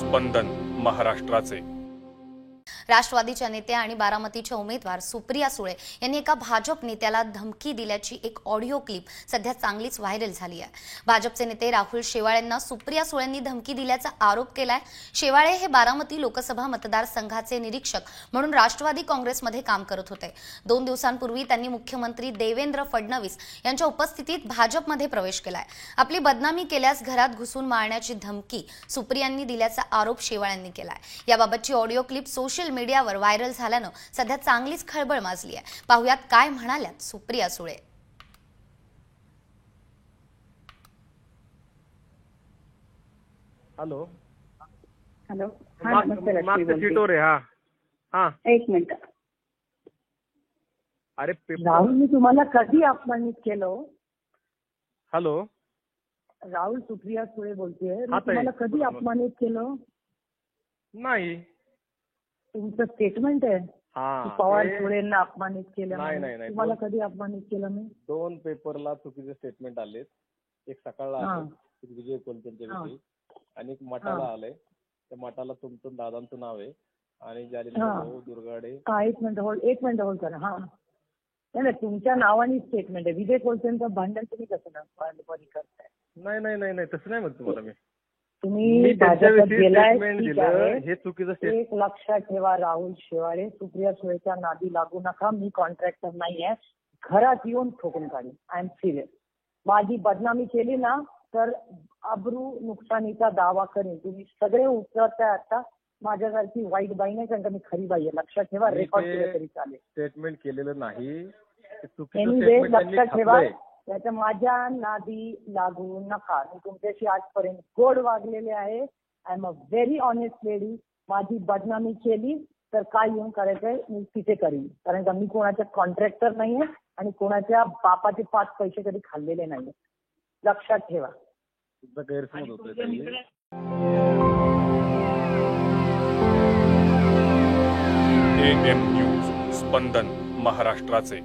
स्पंदन महाराष्ट्राचे। राष्ट्रवादीच्या नेत्या आणि बारामतीच्या उमेदवार सुप्रिया सुळे यांनी एका भाजप नेत्याला धमकी दिल्याची एक ऑडिओ क्लिप सध्या चांगलीच व्हायरल झाली आहे। भाजपचे नेते राहुल शेवाळेंना सुप्रिया सुळेंनी धमकी दिल्याचा आरोप केलाय। शेवाळे हे बारामती लोकसभा मतदारसंघाचे निरीक्षक म्हणून राष्ट्रवादी काँग्रेसमध्ये काम करत होते। 2 दिवसांपूर्वी त्यांनी मुख्यमंत्री देवेंद्र फडणवीस यांच्या उपस्थितीत भाजपमध्ये प्रवेश केलाय। आपली बदनामी केल्यास घरात घुसून मारण्याची धमकी सुप्रियांनी दिल्याचा आरोप शेवाळेंनी केलाय। याबाबतची ऑडिओ क्लिप सोशल मीडियावर व्हायरल झाल्यानं सध्या चांगलीच खळबळ माजली आहे। पाहुयात काय म्हणाल्यात सुप्रिया सुळे। हॅलो हॅलो हाँ नमस्ते लक्ष्मी बोलती सीटोर आहे। हाँ एक मिनिट अरे राहुल मी तुम्हाला कधी अपमानित केलं? हॅलो राहुल सुप्रिया सुळे बोलतेय। मी हा ताई, तुम्हाला कधी बोला. अपमानित केलं? नाही। तुमचं स्टेटमेंट आहे हा की पवार ते- सुळेंना अपमानित केलं नाही, म्हणून. नाही, नाही. तुम्हाला कधी अपमानित केलं मी? 2 पेपरला चुकीचे स्टेटमेंट आलेत। एक सकाळला हा. आले एक विजय कोलतेंच्या हा. विषयी आणि एक मठाला हा. आलंय। त्या मठाला तुमचं दादांचं नाव आहे आणि जालिंदर हा. भाऊ दुर्गाडे। हा एक मिनिट होल्ड करा। हा नाही तुमच्या नावाने स्टेटमेंट आहे। विजय कोलतेंचं भांडण तुम्ही कसं बरी करताय? नाही नाही नाही नाही तसं नाही म्हणत तुम्हाला मी तुम्ही भाजपात त्यांच्याविषयी गेलाय स्टेटमेंट ठीक दिलं आहे। हे चुकीचं स्टेटमेंट। एक लक्षात ठेवा राहुल शेवाळे, सुप्रिया सुळेच्या नादी लागू नका। मी कॉन्ट्रॅक्टर नाहीये, घरात येऊन ठोकून काढीन। I am serious. माझी बदनामी केली ना तर अब्रू नुकसानीचा दावा करेन। तुम्ही सगळे उतरताय आता माझ्यासारखी वाईट बाई नाही, कारण का मी खरी बाई आहे। लक्षात ठेवा, रेकॉर्ड केलं तरी चालेल। स्टेटमेंट केलेलं नाही ते चुकीचं एनिवे स्टेटमेंट त्यांनी लक्षात ठेवा, छापलंय। त्याच्या माझ्या नादी लागू नका। मी तुमच्याशी आजपर्यंत गोड वागलेले आहे। I am a very honest lady. माझी बदनामी केली तर काय येऊन करायचंय मी तिथे करीन, कारण का मी कोणाच्या कॉन्ट्रॅक्टर नाहीये आणि कोणाच्या बापाचे 5 पैसे कधी खाल्लेले नाहीये। लक्षात ठेवा। तुमचा गैरसमज होतोय ताई। AM न्यूज स्पंदन महाराष्ट्राचे।